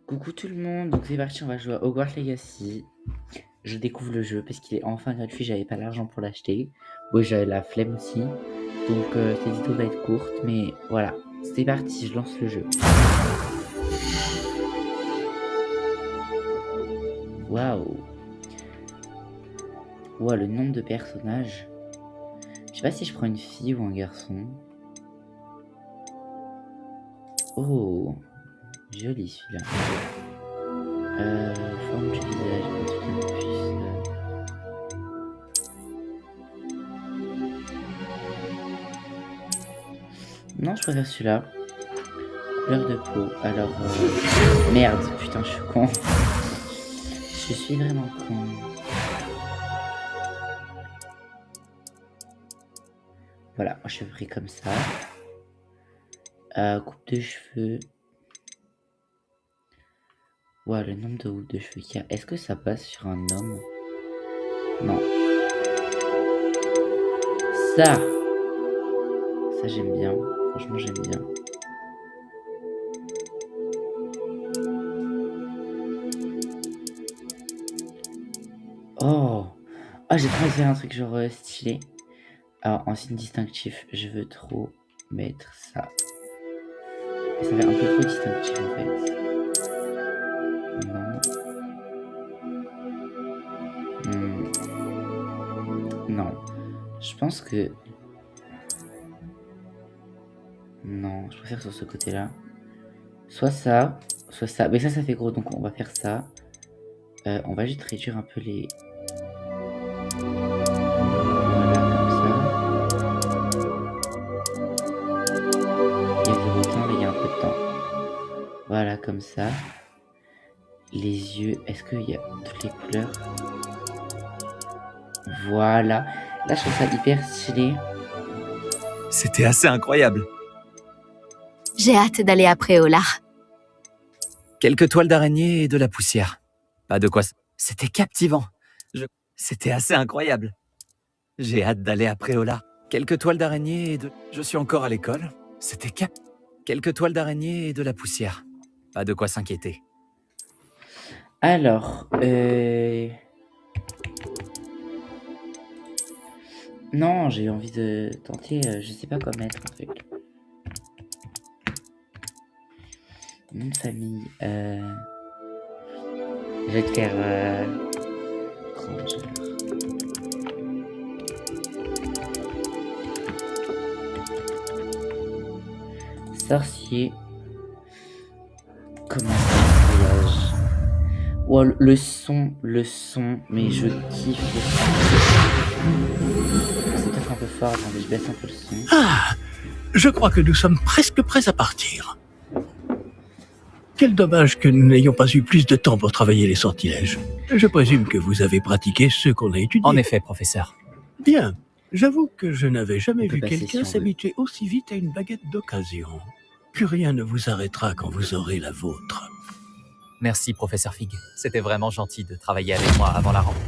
Coucou tout le monde, donc c'est parti, on va jouer à Hogwarts Legacy. Je découvre le jeu parce qu'il est enfin gratuit, j'avais pas l'argent pour l'acheter. Bon, j'avais la flemme aussi, donc cette vidéo va être courte, mais voilà, c'est parti, je lance le jeu. Waouh! Wow, le nombre de personnages. Je sais pas si je prends une fille ou un garçon. Oh, joli celui-là. Forme du visage, un truc un peu plus. Non, je préfère celui-là. Couleur de peau. Alors, merde, putain, je suis con. Je suis vraiment con. Voilà, moi je suis pris comme ça. Coupe de cheveux. Ouais, le nombre de coupes de cheveux qu'il y a. Est-ce que ça passe sur un homme? Non. Ça! Ça, j'aime bien. Franchement, j'aime bien. Oh! Ah, j'ai trop envie de faire un truc genre stylé. Alors, en signe distinctif, je veux trop mettre ça. Et ça fait un peu trop distinctif en fait. Non. Non. Je pense que... Non, je préfère sur ce côté-là. Soit ça, soit ça. Mais ça fait gros, donc on va faire ça. On va juste réduire un peu les... Voilà, comme ça. Il y a 0 temps, mais il y a un peu de temps. Voilà, comme ça. Les yeux, est-ce qu'il y a toutes les couleurs? Voilà. Là, je trouve ça hyper stylé. C'était assez incroyable. J'ai hâte d'aller à Préolard. Quelques toiles d'araignée et de la poussière. Pas de quoi... C'était captivant. C'était assez incroyable. J'ai hâte d'aller à Préolard. Quelques toiles d'araignée et de... Je suis encore à l'école. C'était Quelques toiles d'araignée et de la poussière. Pas de quoi s'inquiéter. Alors, non, j'ai envie de tenter, je sais pas quoi mettre en fait. Nom de famille, je vais te faire Granger. Sorcier. Comment ça voyage? Oh, le son, mais je kiffe le son. C'est peut-être un peu fort, attendez, je baisse un peu le son. Ah, je crois que nous sommes presque prêts à partir. Quel dommage que nous n'ayons pas eu plus de temps pour travailler les sortilèges. Je présume que vous avez pratiqué ceux qu'on a étudiés. En effet, professeur. Bien. J'avoue que je n'avais jamais peut vu passer quelqu'un si on s'habituer aussi vite à une baguette d'occasion. Plus rien ne vous arrêtera quand vous aurez la vôtre. Merci, professeur Fig. C'était vraiment gentil de travailler avec moi avant la rentrée.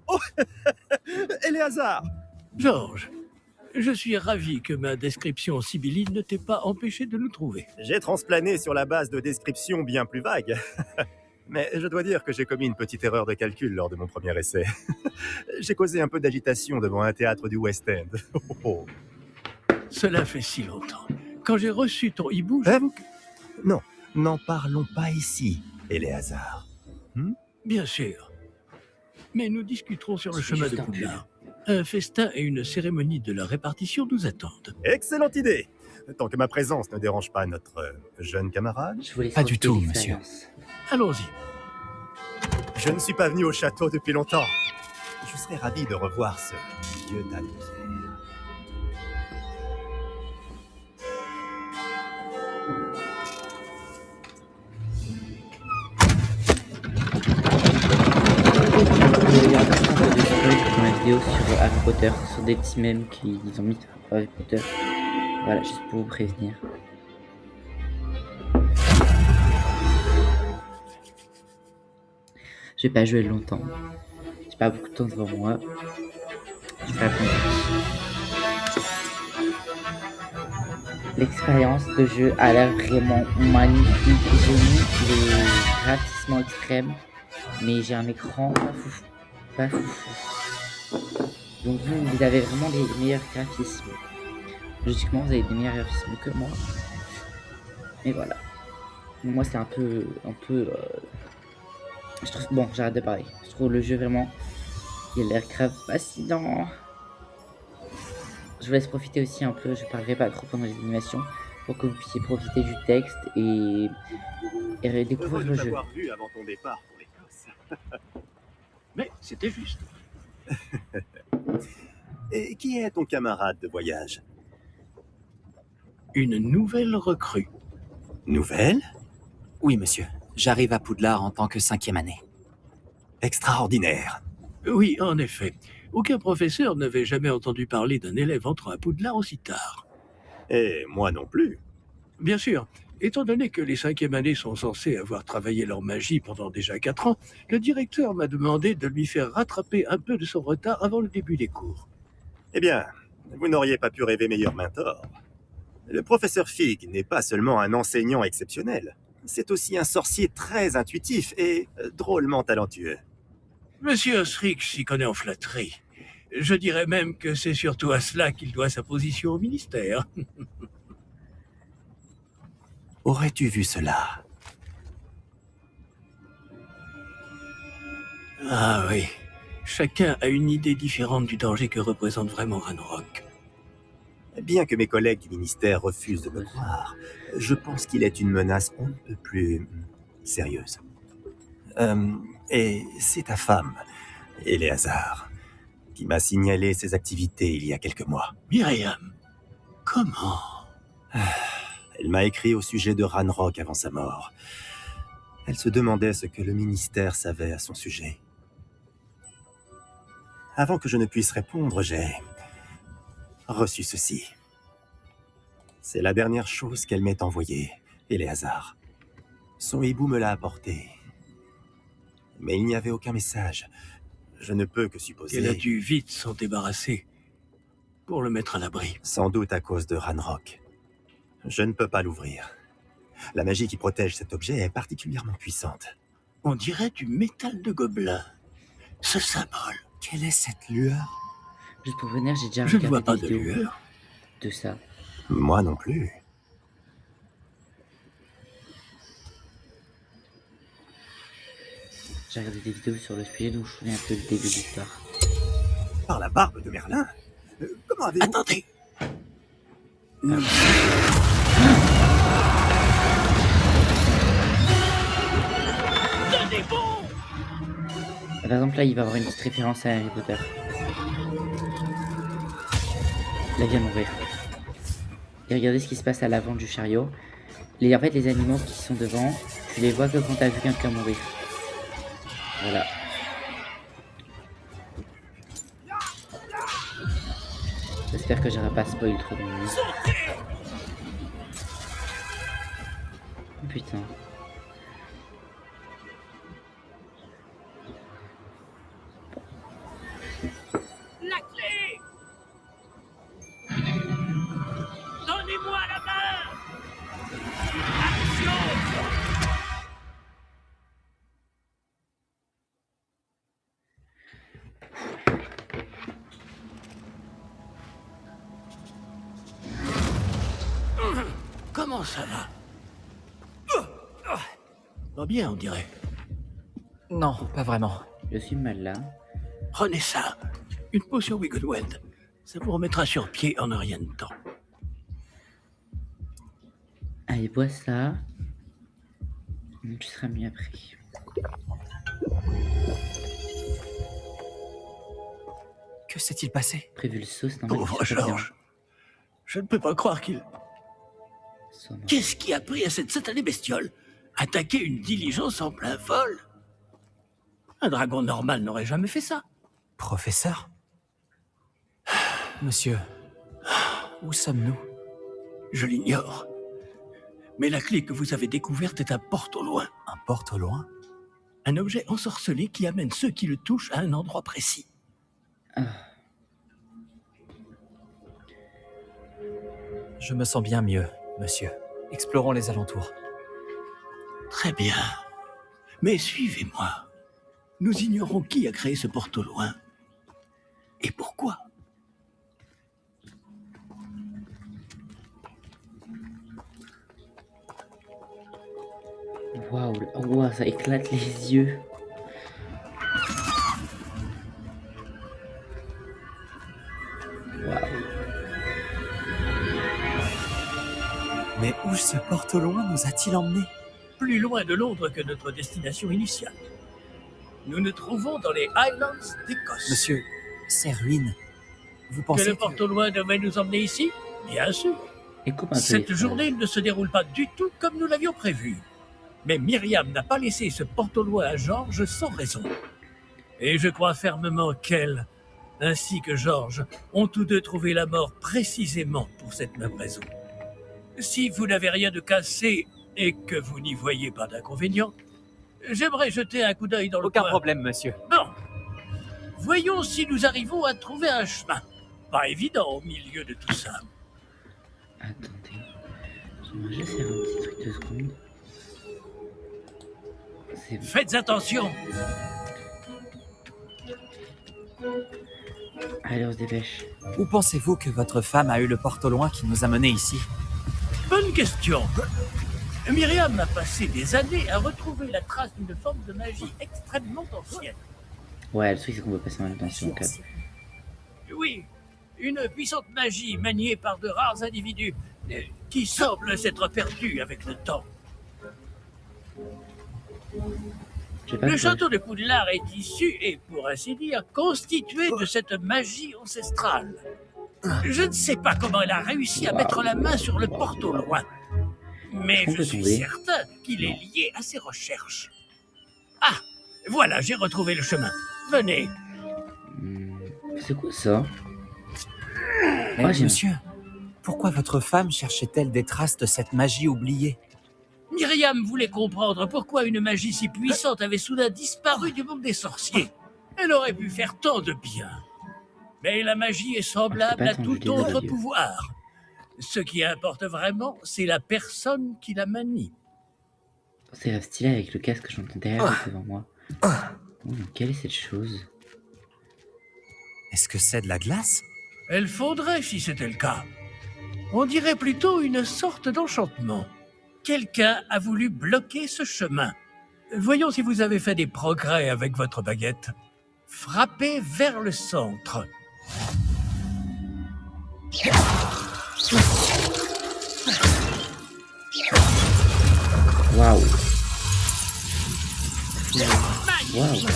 Oh Éléazar! Georges, je suis ravi que ma description sibylline ne t'ait pas empêché de nous trouver. J'ai transplané sur la base de descriptions bien plus vagues. Mais je dois dire que j'ai commis une petite erreur de calcul lors de mon premier essai. J'ai causé un peu d'agitation devant un théâtre du West End. Oh. Cela fait si longtemps. Quand j'ai reçu ton hibou, j'avoue que... Non, n'en parlons pas ici, Éléazar. Bien sûr. Mais nous discuterons sur le chemin de Poudlard. Un festin et une cérémonie de la répartition nous attendent. Excellente idée! Tant que ma présence ne dérange pas notre jeune camarade. Je voulais Pas du tout, monsieur. Allons-y. Je ne suis pas venu au château depuis longtemps. Je serais ravi de revoir ce vieux tas de pierre. Dans la vidéo sur Harry Potter, sur des petits mèmes qu'ils ont mis sur Harry Potter. Voilà, juste pour vous prévenir. Je vais pas jouer longtemps. J'ai pas beaucoup de temps devant moi. Je vais attendre. l'expérience de jeu a l'air vraiment magnifique. J'ai mis les graphismes extrêmes, mais j'ai un écran pas foufou. Pas foufou. Donc vous avez vraiment des meilleurs graphismes. Logiquement, vous avez des meilleurs graphismes que moi. Mais voilà. Moi, c'est un peu... je trouve... Bon, j'arrête de parler. Je trouve le jeu vraiment... Il a l'air grave fascinant. Je vous laisse profiter aussi un peu. Je parlerai pas trop pendant les animations. Pour que vous puissiez profiter du texte et redécouvrir Heureux de le jeu. t'avoir vu avant ton départ pour l'Écosse. Mais c'était juste. Et qui est ton camarade de voyage? Une nouvelle recrue. Nouvelle? Oui, monsieur. J'arrive à Poudlard en tant que 5e année. Extraordinaire. Oui, en effet. Aucun professeur n'avait jamais entendu parler d'un élève entrant à Poudlard aussi tard. Et moi non plus. Bien sûr, étant donné que les 5e années sont censées avoir travaillé leur magie pendant déjà 4 ans, le directeur m'a demandé de lui faire rattraper un peu de son retard avant le début des cours. Eh bien, vous n'auriez pas pu rêver meilleur mentor. Le professeur Fig n'est pas seulement un enseignant exceptionnel, c'est aussi un sorcier très intuitif et drôlement talentueux. Monsieur Osric s'y connaît en flatterie. Je dirais même que c'est surtout à cela qu'il doit sa position au ministère. Aurais-tu vu cela? Ah oui, chacun a une idée différente du danger que représente vraiment Ranrock. Bien que mes collègues du ministère refusent de me croire, je pense qu'il est une menace on ne peut plus sérieuse. Et c'est ta femme, Éléazar, qui m'a signalé ses activités il y a quelques mois. Myriam, comment? Elle m'a écrit au sujet de Ranrock avant sa mort. Elle se demandait ce que le ministère savait à son sujet. Avant que je ne puisse répondre, j'ai reçu ceci. C'est la dernière chose qu'elle m'ait envoyée, Éléazar. Son hibou me l'a apporté. Mais il n'y avait aucun message. Je ne peux que supposer... Elle a dû vite s'en débarrasser pour le mettre à l'abri. Sans doute à cause de Ranrock. Je ne peux pas l'ouvrir. La magie qui protège cet objet est particulièrement puissante. On dirait du métal de gobelin. Ce symbole. Quelle est cette lueur? Juste pour venir, j'ai déjà Je ne vois regardé pas des de vidéos lueur. de ça. Moi non plus. J'ai regardé des vidéos sur le sujet, donc je connais un peu le début de l'histoire. Par la barbe de Merlin? Comment avez-vous... Attendez. Par exemple, là, il va y avoir une petite référence à Harry Potter. Là, il vient de mourir. Et regardez ce qui se passe à l'avant du chariot. En fait, les animaux qui sont devant, tu les vois que quand t'as vu quelqu'un mourir. Voilà. J'espère que j'aurai pas spoil trop de monde. Oh, putain. La clé! Donnez-moi la main! Action! Comment ça va? Va bien, on dirait. Non, pas vraiment. Je suis mal là. Prenez ça. Une potion Wiggleweld. Ça vous remettra sur pied en un rien de temps. Allez, bois ça. Tu seras mieux après. Que s'est-il passé? Prévu le sauce, non? Pauvre Georges. Je ne peux pas croire qu'il... Qu'est-ce qui a pris à cette satanée bestiole? Attaquer une diligence en plein vol? Un dragon normal n'aurait jamais fait ça. Professeur? Monsieur, où sommes-nous? Je l'ignore. Mais la clé que vous avez découverte est un porte au loin. Un porte au loin? Un objet ensorcelé qui amène ceux qui le touchent à un endroit précis. Je me sens bien mieux, monsieur. Explorons les alentours. Très bien. Mais suivez-moi. Nous ignorons qui a créé ce porte au loin. Et pourquoi? Waouh, wow, ça éclate les yeux. Waouh. Mais où ce porte au loin nous a-t-il emmenés? Plus loin de Londres que notre destination initiale. Nous nous trouvons dans les Highlands d'Écosse. Monsieur, ces ruines, vous Que pensez le porte au loin devait nous emmener ici? Bien sûr. Écoute un peu Cette les journée ne se déroule pas du tout comme nous l'avions prévu. Mais Myriam n'a pas laissé ce porte au loin à Georges sans raison. Et je crois fermement qu'elle, ainsi que Georges, ont tous deux trouvé la mort précisément pour cette même raison. Si vous n'avez rien de cassé et que vous n'y voyez pas d'inconvénient, j'aimerais jeter un coup d'œil dans le Aucun coin. problème, monsieur. Bon. Voyons si nous arrivons à trouver un chemin. Pas évident au milieu de tout ça. Attendez. J'aimerais juste faire un petit truc de seconde. C'est bon. Faites attention. Allez, on se dépêche. Où pensez-vous que votre femme a eu le porte au loin qui nous a menés ici? Bonne question. Myriam a passé des années à retrouver la trace d'une forme de magie extrêmement ancienne. Ouais, le truc c'est qu'on peut passer en attention au cas. Oui, une puissante magie maniée par de rares individus qui semble s'être perdue avec le temps. J'ai pas Le de château de Poudlard est issu et, pour ainsi dire, constitué de cette magie ancestrale. Je ne sais pas comment elle a réussi à mettre la main sur le porte au loin, mais On je peut suis tomber. certain qu'il est lié à ses recherches. Ah, voilà, j'ai retrouvé le chemin. Venez. C'est quoi ça? Mais Ouais, j'ai- monsieur, pourquoi votre femme cherchait-elle des traces de cette magie oubliée? Myriam voulait comprendre pourquoi une magie si puissante avait soudain disparu du monde des sorciers. Elle aurait pu faire tant de bien. Mais la magie est semblable à tant tout que je autre l'ai pouvoir. Ce qui importe vraiment, c'est la personne qui la manie. C'est grave stylé avec le casque que j'entends derrière devant moi. Quelle est cette chose? Est-ce que c'est de la glace? Elle faudrait si c'était le cas. On dirait plutôt une sorte d'enchantement. Quelqu'un a voulu bloquer ce chemin. Voyons si vous avez fait des progrès avec votre baguette. Frappez vers le centre. Waouh! Waouh!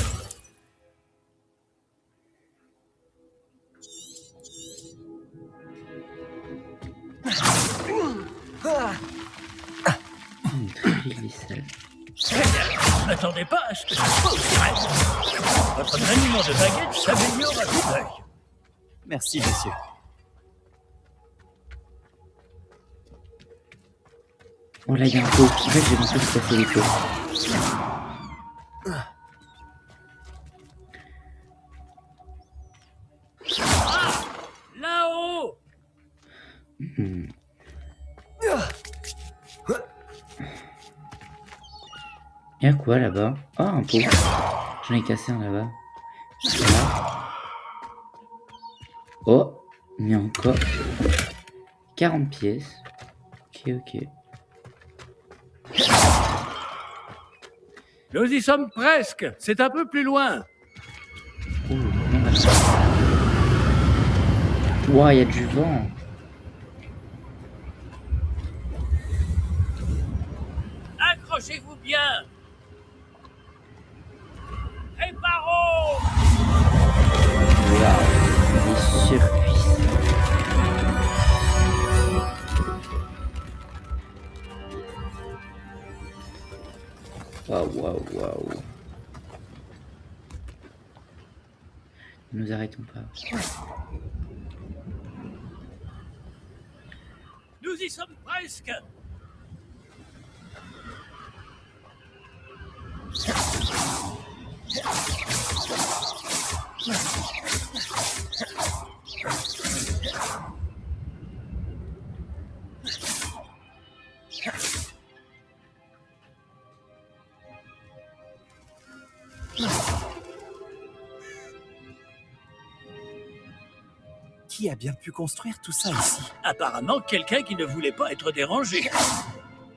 Très jolie salle. Ne m'attendez pas à ce que ça pose stress. Votre maniement de baguette s'améliore à coup d'œil. Merci, monsieur. Oh là, il y a un pot. En fait, j'ai l'impression que ça fait les pots. Là-haut! Il y a quoi là-bas? Oh, un pot. J'en ai cassé un là-bas. Voilà. Oh, il y a encore 40 pièces. Ok. Nous y sommes presque. C'est un peu plus loin. Oh, merde. Ouah, il y a du vent. Accrochez-vous bien. Réparons! Waouh, il est surpuissant. Waouh. Ne nous arrêtons pas. Nous y sommes presque. qui a bien pu construire tout ça ici? Apparemment, quelqu'un qui ne voulait pas être dérangé.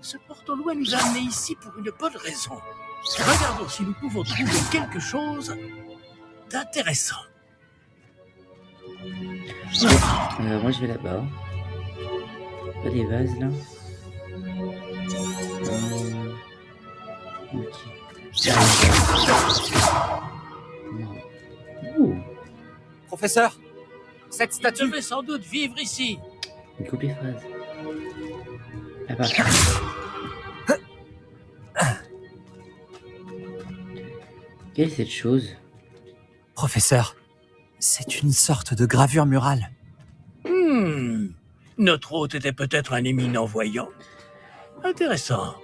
Ce porte-loin nous a amenés ici pour une bonne raison. Regardons si nous pouvons trouver quelque chose d'intéressant. Moi je vais là-bas. Pas des vases là. Ok. Ouh, Professeur, cette Il statue... devait sans doute vivre ici. une copie phrase. Là-bas. Quelle est cette chose? Professeur, c'est une sorte de gravure murale. Notre hôte était peut-être un éminent voyant. Intéressant.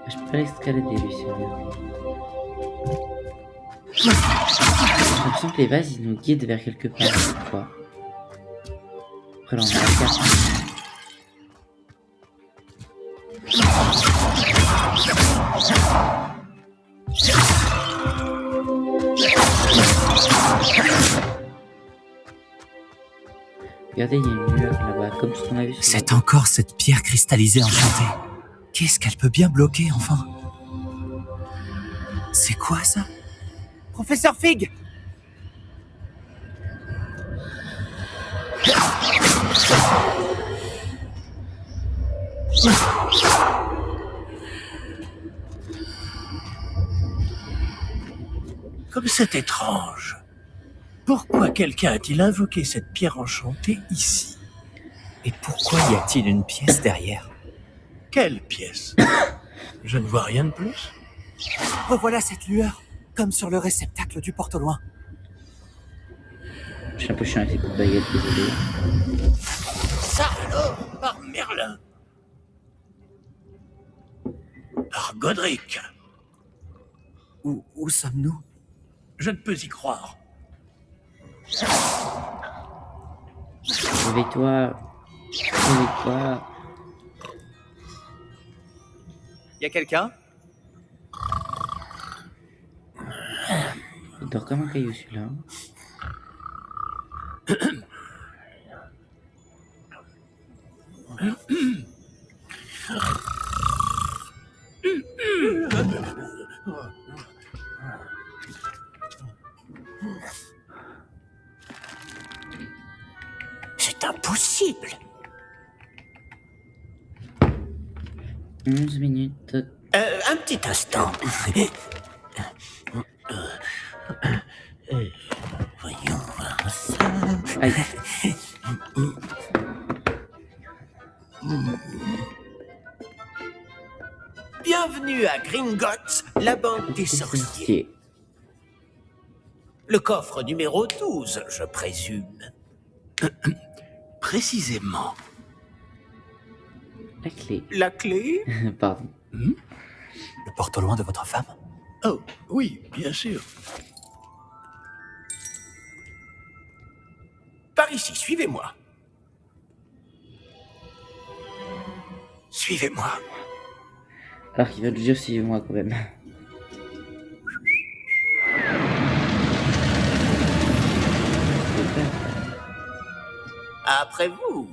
Je peux pas l'escalader lui, celui-là. J'ai l'impression que les vases ils nous guident vers quelque part. Quoi. Après là on a la carte. Regardez, il y a une lueur là-bas, comme ce qu'on a vu sur C'est encore cette pierre cristallisée enchantée. Qu'est-ce qu'elle peut bien bloquer, enfin? C'est quoi, ça? Professeur Fig! Comme c'est étrange. Pourquoi quelqu'un a-t-il invoqué cette pierre enchantée ici? Et pourquoi y a-t-il une pièce derrière? Quelle pièce? Je ne vois rien de plus. Revoilà cette lueur, comme sur le réceptacle du porte au loin. Je suis un peu chiant avec ces coups de baguette, désolé. Ça alors, par Merlin. Par Godric. Où sommes-nous? Je ne peux y croire. Réveille-toi. Réveille-toi. Y a quelqu'un? Il dort comme un caillou celui-là. C'est impossible. 11 minutes. Un petit instant. Voyons voir ça. Aïe. Bienvenue à Gringotts, la banque des sorciers. Sorcier. Le coffre numéro 12, je présume. Précisément. La clé. La clé? Pardon. Le porte au loin de votre femme? Oh, oui, bien sûr. Par ici, suivez-moi. Suivez-moi. Alors qu'il va lui dire suivez-moi quand même. Après vous.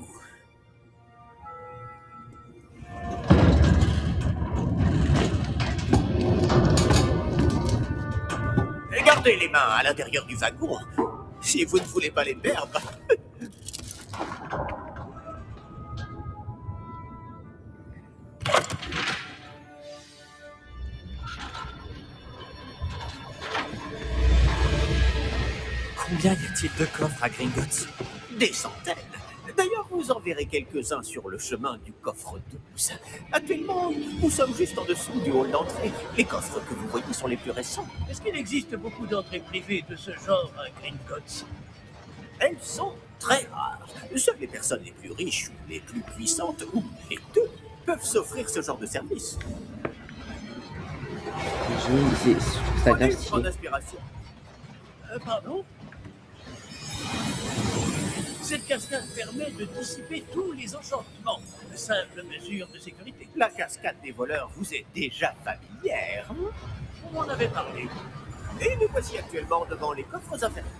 Et gardez les mains à l'intérieur du wagon, si vous ne voulez pas les perdre. Combien y a-t-il de coffres à Gringotts? Des centaines. D'ailleurs, vous en verrez quelques-uns sur le chemin du coffre 12. Actuellement, nous sommes juste en dessous du hall d'entrée. Les coffres que vous voyez sont les plus récents. Est-ce qu'il existe beaucoup d'entrées privées de ce genre à Gringotts? Elles sont très rares. Seules les personnes les plus riches, ou les plus puissantes, ou les deux, peuvent s'offrir ce genre de service. C'est ça Prenez grave une grande stylé. inspiration. Pardon? Cette cascade permet de dissiper tous les enchantements. Une simple mesure de sécurité. La cascade des voleurs vous est déjà familière. On m'en avait parlé. Et nous voici actuellement devant les coffres infernaux.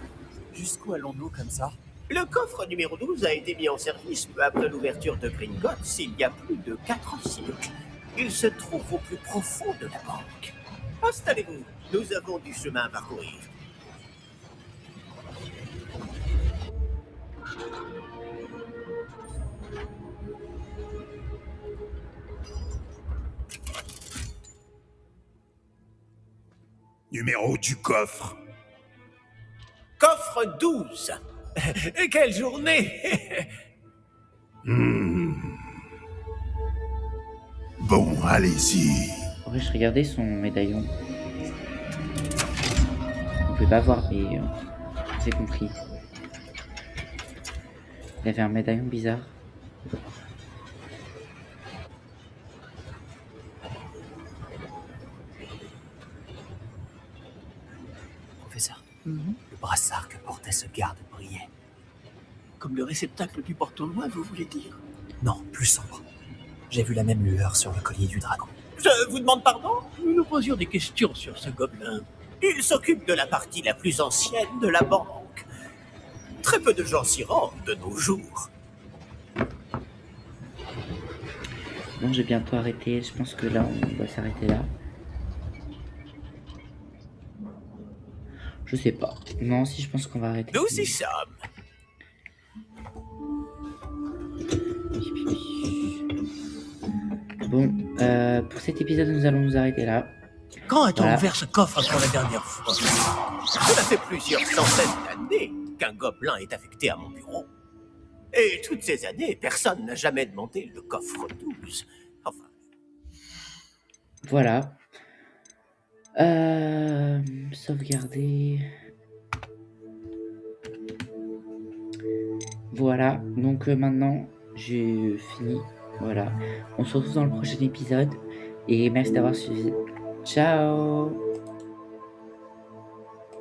Jusqu'où allons-nous comme ça? Le coffre numéro 12 a été mis en service peu après l'ouverture de Gringotts il y a plus de 4 siècles. Il se trouve au plus profond de la banque. Installez-vous, nous avons du chemin à parcourir. Numéro du coffre. Coffre 12. Et quelle journée! Bon, allez-y. Ouais, je regardais son médaillon. Vous pouvez pas voir, mais j'ai compris. Il avait un médaillon bizarre. Professeur, le brassard que portait ce garde brillait. Comme le réceptacle du porte-au-loin, vous voulez dire? Non, plus sombre. J'ai vu la même lueur sur le collier du dragon. Je vous demande pardon? Nous nous posions des questions sur ce gobelin. Il s'occupe de la partie la plus ancienne de la banque. Très peu de gens s'y rendent de nos jours. Bon, j'ai bientôt arrêté. Je pense que là, on va s'arrêter là. Je sais pas. Non, si, je pense qu'on va arrêter. Nous y sommes. Bon, pour cet épisode, nous allons nous arrêter là. Quand a-t-on Voilà. ouvert ce coffre pour la dernière fois? Cela fait plusieurs centaines d'années qu'un gobelin est affecté à mon bureau. Et toutes ces années, personne n'a jamais demandé le coffre 12. Enfin, Voilà. Sauvegarder. Voilà. Donc maintenant, j'ai fini. Voilà. On se retrouve dans le prochain épisode. Et merci d'avoir suivi. Ciao!